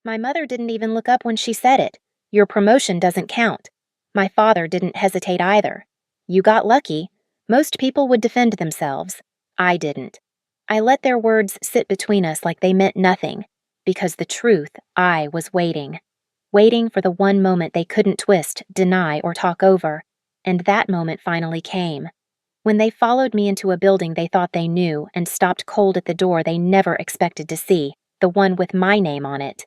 My mother didn't even look up when she said it. Your promotion doesn't count. My father didn't hesitate either. You got lucky. Most people would defend themselves. I didn't. I let their words sit between us like they meant nothing, because the truth, I was waiting. Waiting for the one moment they couldn't twist, deny, or talk over. And that moment finally came. When they followed me into a building they thought they knew and stopped cold at the door they never expected to see, the one with my name on it.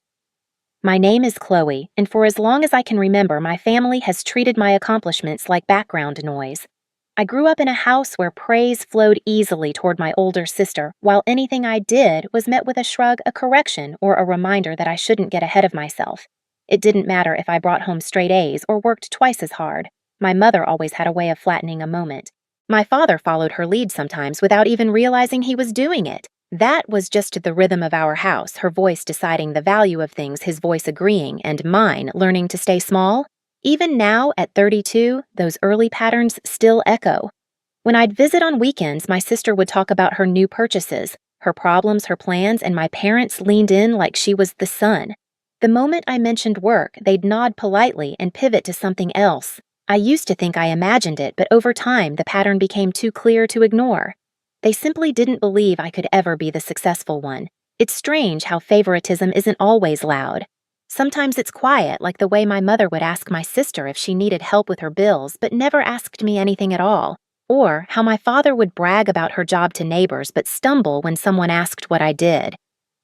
My name is Chloe, and for as long as I can remember, my family has treated my accomplishments like background noise. I grew up in a house where praise flowed easily toward my older sister, while anything I did was met with a shrug, a correction, or a reminder that I shouldn't get ahead of myself. It didn't matter if I brought home straight A's or worked twice as hard. My mother always had a way of flattening a moment. My father followed her lead sometimes without even realizing he was doing it. That was just the rhythm of our house, her voice deciding the value of things, his voice agreeing, and mine learning to stay small. Even now, at 32, those early patterns still echo. When I'd visit on weekends, my sister would talk about her new purchases, her problems, her plans, and my parents leaned in like she was the sun. The moment I mentioned work, they'd nod politely and pivot to something else. I used to think I imagined it, but over time, the pattern became too clear to ignore. They simply didn't believe I could ever be the successful one. It's strange how favoritism isn't always loud. Sometimes it's quiet, like the way my mother would ask my sister if she needed help with her bills, but never asked me anything at all. Or how my father would brag about her job to neighbors, but stumble when someone asked what I did.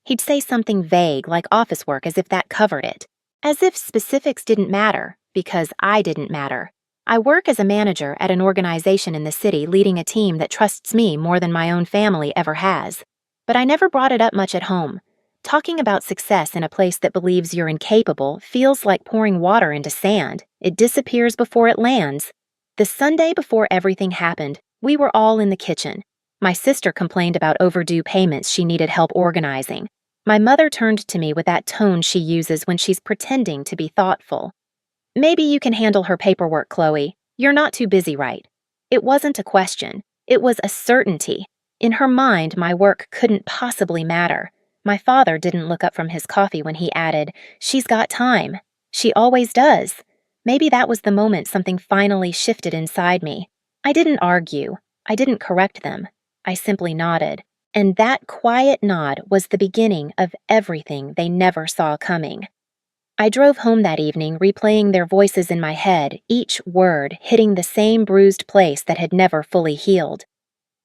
He'd say something vague, like office work, as if that covered it. As if specifics didn't matter, because I didn't matter. I work as a manager at an organization in the city leading a team that trusts me more than my own family ever has. But I never brought it up much at home. Talking about success in a place that believes you're incapable feels like pouring water into sand. It disappears before it lands. The Sunday before everything happened, we were all in the kitchen. My sister complained about overdue payments she needed help organizing. My mother turned to me with that tone she uses when she's pretending to be thoughtful. Maybe you can handle her paperwork, Chloe. You're not too busy, right? It wasn't a question. It was a certainty. In her mind, my work couldn't possibly matter. My father didn't look up from his coffee when he added, "She's got time. She always does." Maybe that was the moment something finally shifted inside me. I didn't argue. I didn't correct them. I simply nodded. And that quiet nod was the beginning of everything they never saw coming. I drove home that evening, replaying their voices in my head, each word hitting the same bruised place that had never fully healed.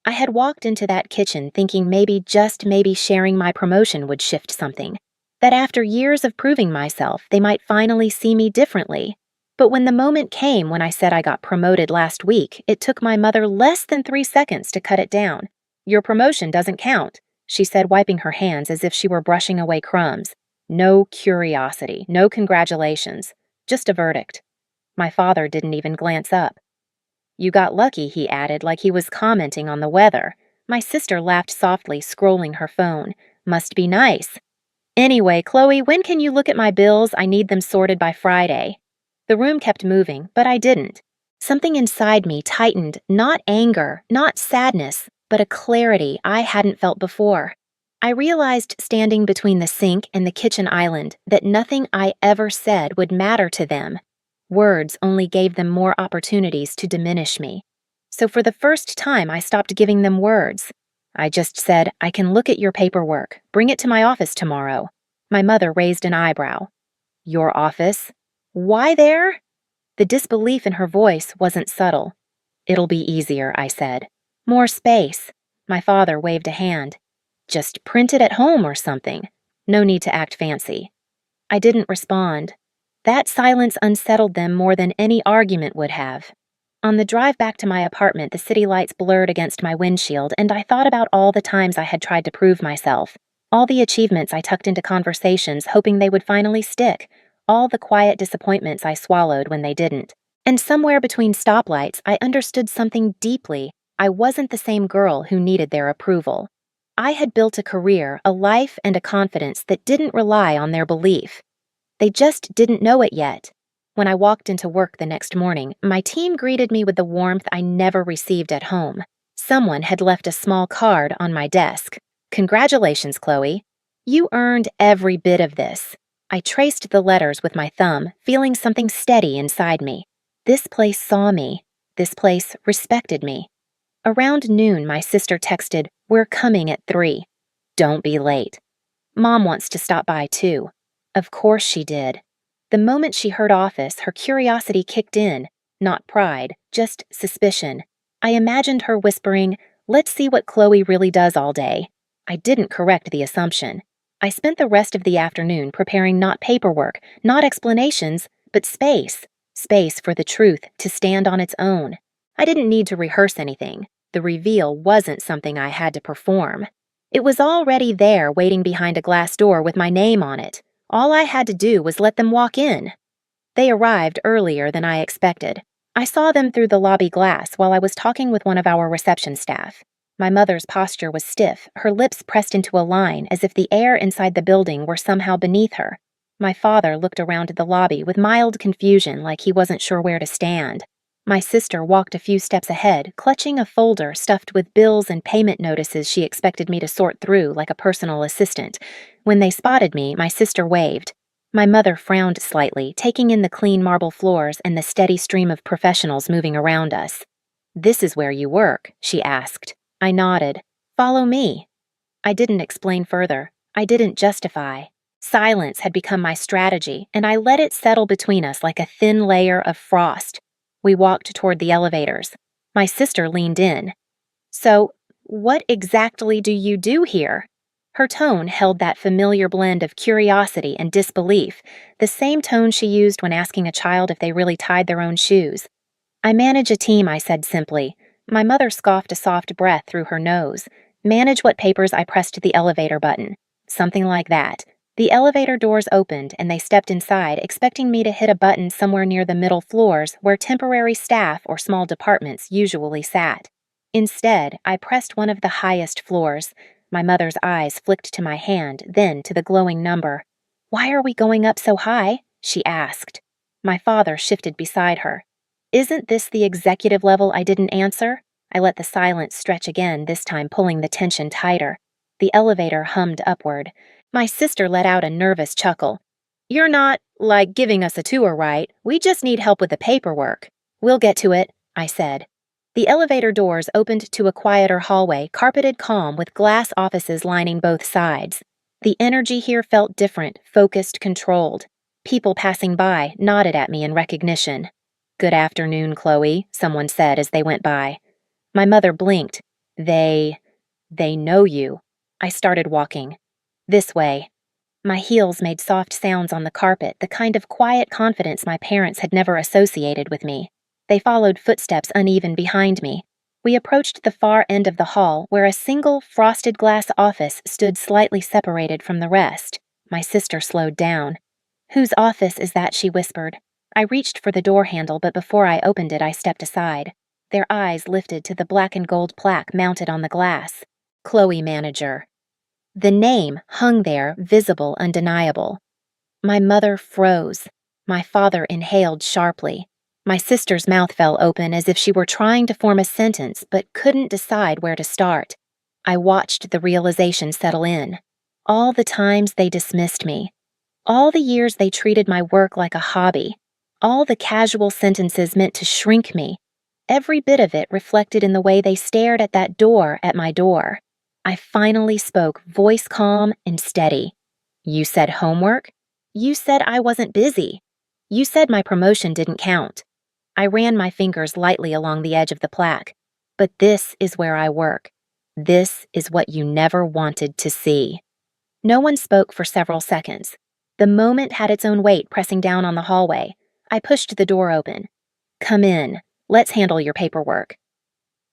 I had walked into that kitchen thinking maybe, just maybe, sharing my promotion would shift something. That after years of proving myself, they might finally see me differently. But when the moment came when I said I got promoted last week, it took my mother less than 3 seconds to cut it down. "Your promotion doesn't count," she said, wiping her hands as if she were brushing away crumbs. No curiosity, no congratulations, just a verdict. My father didn't even glance up. "You got lucky," he added, like he was commenting on the weather. My sister laughed softly, scrolling her phone. "Must be nice. Anyway, Chloe, when can you look at my bills? I need them sorted by Friday." The room kept moving, but I didn't. Something inside me tightened, not anger, not sadness, but a clarity I hadn't felt before. I realized standing between the sink and the kitchen island that nothing I ever said would matter to them. Words only gave them more opportunities to diminish me. So for the first time, I stopped giving them words. I just said, "I can look at your paperwork. Bring it to my office tomorrow." My mother raised an eyebrow. "Your office? Why there?" The disbelief in her voice wasn't subtle. "It'll be easier," I said. "More space." My father waved a hand. "Just print it at home or something. No need to act fancy." I didn't respond. That silence unsettled them more than any argument would have. On the drive back to my apartment, the city lights blurred against my windshield, and I thought about all the times I had tried to prove myself, all the achievements I tucked into conversations hoping they would finally stick, all the quiet disappointments I swallowed when they didn't. And somewhere between stoplights, I understood something deeply. I wasn't the same girl who needed their approval. I had built a career, a life, and a confidence that didn't rely on their belief. They just didn't know it yet. When I walked into work the next morning, my team greeted me with the warmth I never received at home. Someone had left a small card on my desk. "Congratulations, Chloe. You earned every bit of this." I traced the letters with my thumb, feeling something steady inside me. This place saw me. This place respected me. Around noon, my sister texted, "We're coming at 3. Don't be late." Mom wants to stop by, too. Of course she did. The moment she heard office, her curiosity kicked in. Not pride, just suspicion. I imagined her whispering, "Let's see what Chloe really does all day." I didn't correct the assumption. I spent the rest of the afternoon preparing not paperwork, not explanations, but space. Space for the truth to stand on its own. I didn't need to rehearse anything. The reveal wasn't something I had to perform. It was already there, waiting behind a glass door with my name on it. All I had to do was let them walk in. They arrived earlier than I expected. I saw them through the lobby glass while I was talking with one of our reception staff. My mother's posture was stiff, her lips pressed into a line as if the air inside the building were somehow beneath her. My father looked around the lobby with mild confusion, like he wasn't sure where to stand. My sister walked a few steps ahead, clutching a folder stuffed with bills and payment notices she expected me to sort through like a personal assistant. When they spotted me, my sister waved. My mother frowned slightly, taking in the clean marble floors and the steady stream of professionals moving around us. "This is where you work?" she asked. I nodded. "Follow me." I didn't explain further. I didn't justify. Silence had become my strategy, and I let it settle between us like a thin layer of frost. We walked toward the elevators. My sister leaned in. "So, what exactly do you do here?" Her tone held that familiar blend of curiosity and disbelief, the same tone she used when asking a child if they really tied their own shoes. "I manage a team," I said simply. My mother scoffed a soft breath through her nose. "Manage what papers?" I pressed the elevator button. Something like that. The elevator doors opened and they stepped inside, expecting me to hit a button somewhere near the middle floors where temporary staff or small departments usually sat. Instead, I pressed one of the highest floors. My mother's eyes flicked to my hand, then to the glowing number. "Why are we going up so high?" she asked. My father shifted beside her. "Isn't this the executive level?" I didn't answer. I let the silence stretch again, this time pulling the tension tighter. The elevator hummed upward. My sister let out a nervous chuckle. "You're not, giving us a tour, right? We just need help with the paperwork." "We'll get to it," I said. The elevator doors opened to a quieter hallway, carpeted calm with glass offices lining both sides. The energy here felt different, focused, controlled. People passing by nodded at me in recognition. "Good afternoon, Chloe," someone said as they went by. My mother blinked. They know you." I started walking. "This way." My heels made soft sounds on the carpet, the kind of quiet confidence my parents had never associated with me. They followed footsteps uneven behind me. We approached the far end of the hall, where a single frosted glass office stood slightly separated from the rest. My sister slowed down. "Whose office is that?" she whispered. I reached for the door handle, but before I opened it, I stepped aside. Their eyes lifted to the black and gold plaque mounted on the glass. "Chloe Manager." The name hung there, visible, undeniable. My mother froze. My father inhaled sharply. My sister's mouth fell open as if she were trying to form a sentence but couldn't decide where to start. I watched the realization settle in. All the times they dismissed me. All the years they treated my work like a hobby. All the casual sentences meant to shrink me. Every bit of it reflected in the way they stared at that door at my door. I finally spoke, voice calm and steady. "You said homework? You said I wasn't busy. You said my promotion didn't count." I ran my fingers lightly along the edge of the plaque. "But this is where I work. This is what you never wanted to see." No one spoke for several seconds. The moment had its own weight pressing down on the hallway. I pushed the door open. "Come in. Let's handle your paperwork."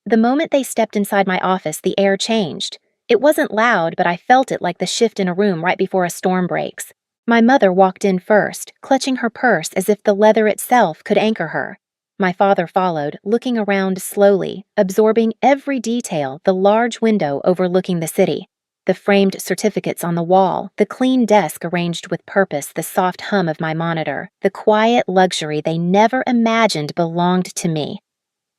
The moment they stepped inside my office, the air changed. It wasn't loud, but I felt it like the shift in a room right before a storm breaks. My mother walked in first, clutching her purse as if the leather itself could anchor her. My father followed, looking around slowly, absorbing every detail, the large window overlooking the city. The framed certificates on the wall, the clean desk arranged with purpose, the soft hum of my monitor, the quiet luxury they never imagined belonged to me.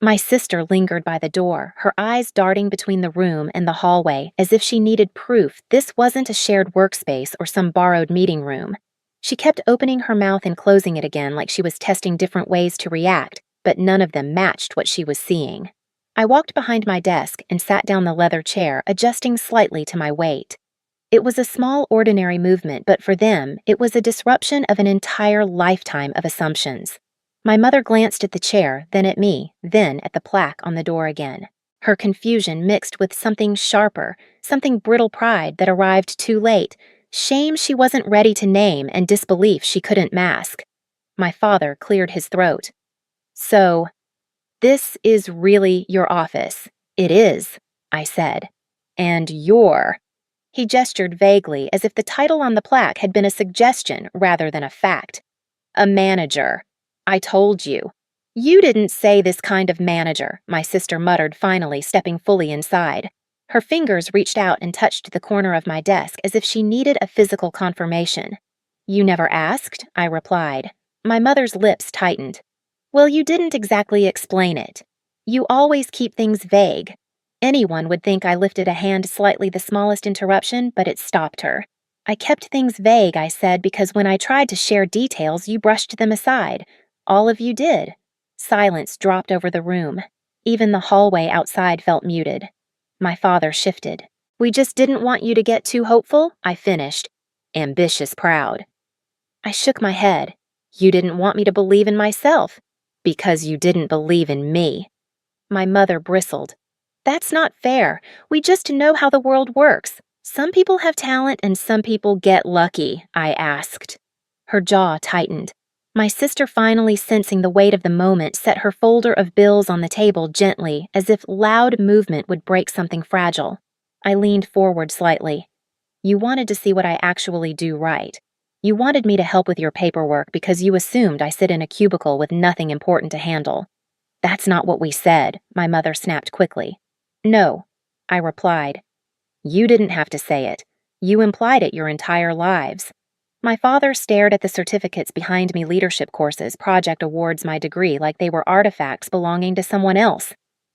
My sister lingered by the door, her eyes darting between the room and the hallway as if she needed proof this wasn't a shared workspace or some borrowed meeting room. She kept opening her mouth and closing it again like she was testing different ways to react, but none of them matched what she was seeing. I walked behind my desk and sat down the leather chair, adjusting slightly to my weight. It was a small, ordinary movement, but for them, it was a disruption of an entire lifetime of assumptions. My mother glanced at the chair, then at me, then at the plaque on the door again. Her confusion mixed with something sharper, something brittle pride that arrived too late, shame she wasn't ready to name, and disbelief she couldn't mask. My father cleared his throat. So, this is really your office. It is, I said. And you're. He gestured vaguely as if the title on the plaque had been a suggestion rather than a fact. A manager. I told you. You didn't say this kind of manager, my sister muttered finally, stepping fully inside. Her fingers reached out and touched the corner of my desk as if she needed a physical confirmation. You never asked, I replied. My mother's lips tightened. Well, you didn't exactly explain it. You always keep things vague. Anyone would think I lifted a hand slightly the smallest interruption, but it stopped her. I kept things vague, I said, because when I tried to share details, you brushed them aside. All of you did. Silence dropped over the room. Even the hallway outside felt muted. My father shifted. We just didn't want you to get too hopeful, I finished. Ambitious proud. I shook my head. You didn't want me to believe in myself. Because you didn't believe in me. My mother bristled. That's not fair. We just know how the world works. Some people have talent and some people get lucky, I asked. Her jaw tightened. My sister, finally sensing the weight of the moment, set her folder of bills on the table gently, as if loud movement would break something fragile. I leaned forward slightly. You wanted to see what I actually do right. You wanted me to help with your paperwork because you assumed I sit in a cubicle with nothing important to handle. That's not what we said, my mother snapped quickly. No, I replied. You didn't have to say it. You implied it your entire lives. My father stared at the certificates behind me, leadership courses, project awards, my degree, like they were artifacts belonging to someone else.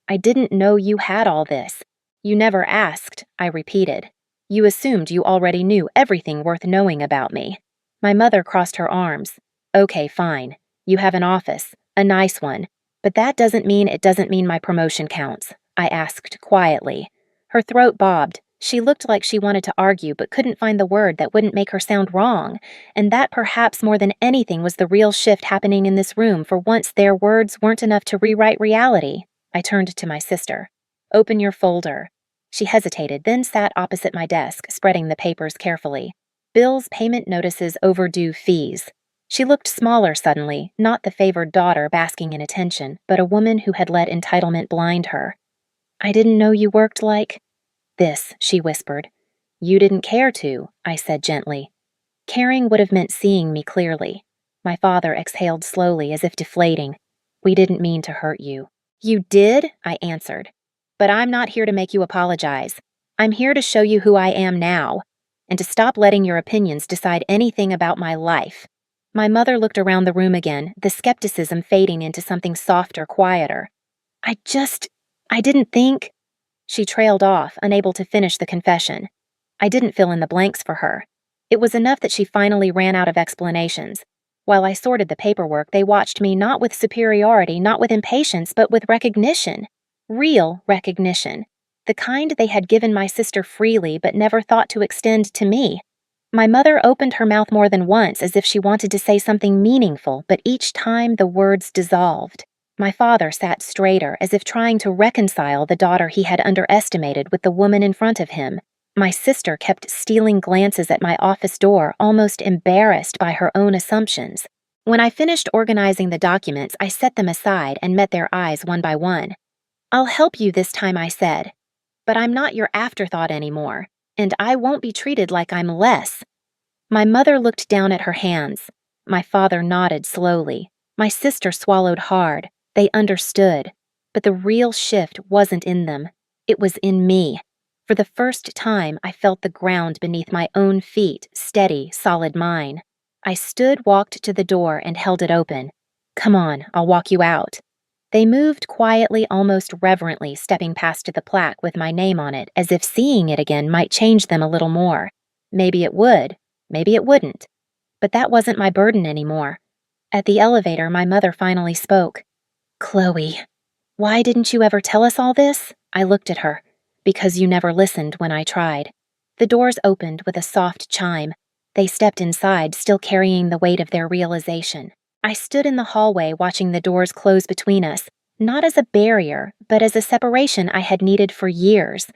I didn't know you had all this. You never asked, I repeated. You assumed you already knew everything worth knowing about me. My mother crossed her arms. Okay, fine. You have an office, a nice one. But that doesn't mean my promotion counts, I asked quietly. Her throat bobbed. She looked like she wanted to argue but couldn't find the word that wouldn't make her sound wrong, and that perhaps more than anything was the real shift happening in this room. For once their words weren't enough to rewrite reality. I turned to my sister. Open your folder. She hesitated, then sat opposite my desk, spreading the papers carefully. Bills, payment notices, overdue fees. She looked smaller suddenly, not the favored daughter basking in attention, but a woman who had let entitlement blind her. I didn't know you worked like this, she whispered. You didn't care to, I said gently. Caring would have meant seeing me clearly. My father exhaled slowly as if deflating. We didn't mean to hurt you. You did, I answered. But I'm not here to make you apologize. I'm here to show you who I am now, and to stop letting your opinions decide anything about my life. My mother looked around the room again, the skepticism fading into something softer, quieter. I didn't think. She trailed off, unable to finish the confession. I didn't fill in the blanks for her. It was enough that she finally ran out of explanations. While I sorted the paperwork, they watched me not with superiority, not with impatience, but with recognition. Real recognition. The kind they had given my sister freely but never thought to extend to me. My mother opened her mouth more than once as if she wanted to say something meaningful, but each time the words dissolved. My father sat straighter, as if trying to reconcile the daughter he had underestimated with the woman in front of him. My sister kept stealing glances at my office door, almost embarrassed by her own assumptions. When I finished organizing the documents, I set them aside and met their eyes one by one. I'll help you this time, I said. But I'm not your afterthought anymore, and I won't be treated like I'm less. My mother looked down at her hands. My father nodded slowly. My sister swallowed hard. They understood, but the real shift wasn't in them. It was in me. For the first time, I felt the ground beneath my own feet, steady, solid mine. I stood, walked to the door, and held it open. Come on, I'll walk you out. They moved quietly, almost reverently, stepping past the plaque with my name on it, as if seeing it again might change them a little more. Maybe it would, maybe it wouldn't. But that wasn't my burden anymore. At the elevator, my mother finally spoke. "Chloe, why didn't you ever tell us all this?" I looked at her. "Because you never listened when I tried." The doors opened with a soft chime. They stepped inside, still carrying the weight of their realization. I stood in the hallway watching the doors close between us, not as a barrier, but as a separation I had needed for years.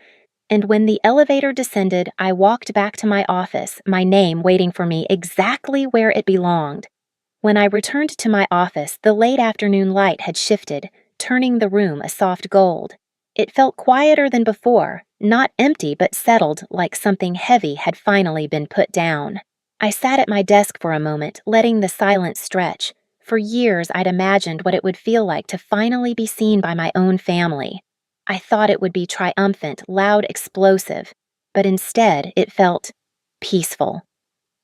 And when the elevator descended, I walked back to my office, my name waiting for me exactly where it belonged. When I returned to my office, the late afternoon light had shifted, turning the room a soft gold. It felt quieter than before, not empty but settled, like something heavy had finally been put down. I sat at my desk for a moment, letting the silence stretch. For years, I'd imagined what it would feel like to finally be seen by my own family. I thought it would be triumphant, loud, explosive, but instead it felt peaceful.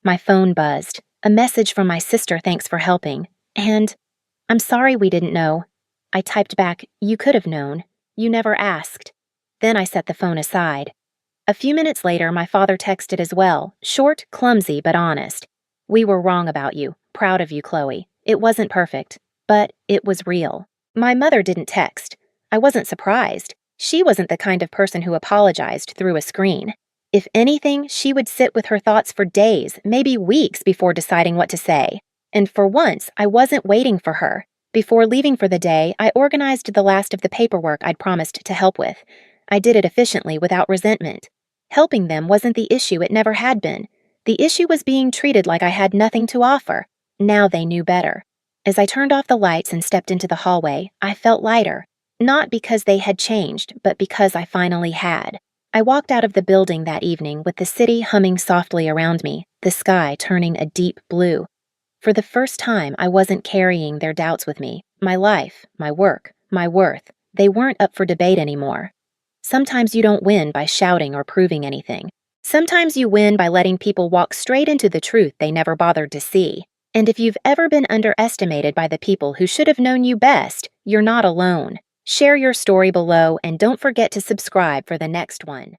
My phone buzzed. A message from my sister, thanks for helping. And, "I'm sorry we didn't know." I typed back, "You could have known. You never asked." Then I set the phone aside. A few minutes later, my father texted as well, short, clumsy, but honest. "We were wrong about you. Proud of you, Chloe. It wasn't perfect, but it was real." My mother didn't text. I wasn't surprised. She wasn't the kind of person who apologized through a screen. If anything, she would sit with her thoughts for days, maybe weeks before deciding what to say. And for once, I wasn't waiting for her. Before leaving for the day, I organized the last of the paperwork I'd promised to help with. I did it efficiently without resentment. Helping them wasn't the issue, it never had been. The issue was being treated like I had nothing to offer. Now they knew better. As I turned off the lights and stepped into the hallway, I felt lighter. Not because they had changed, but because I finally had. I walked out of the building that evening with the city humming softly around me, the sky turning a deep blue. For the first time, I wasn't carrying their doubts with me. My life, my work, my worth, they weren't up for debate anymore. Sometimes you don't win by shouting or proving anything. Sometimes you win by letting people walk straight into the truth they never bothered to see. And if you've ever been underestimated by the people who should have known you best, you're not alone. Share your story below and don't forget to subscribe for the next one.